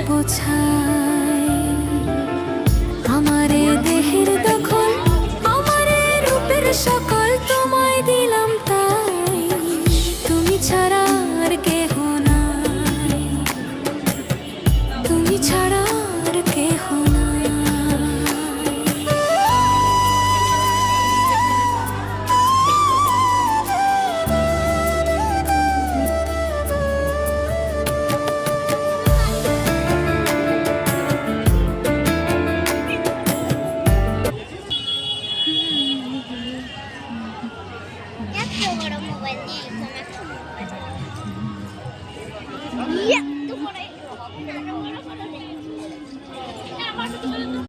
বোঝাই আমারে দেহের দখল, আমারে রূপের সকল তোমায় দিলাম তাই। তুমি ছাড়া আর কেহ নাই, তুমি ছাড়া আর কেহ নাই। এত বড় মোবাইল নিয়ে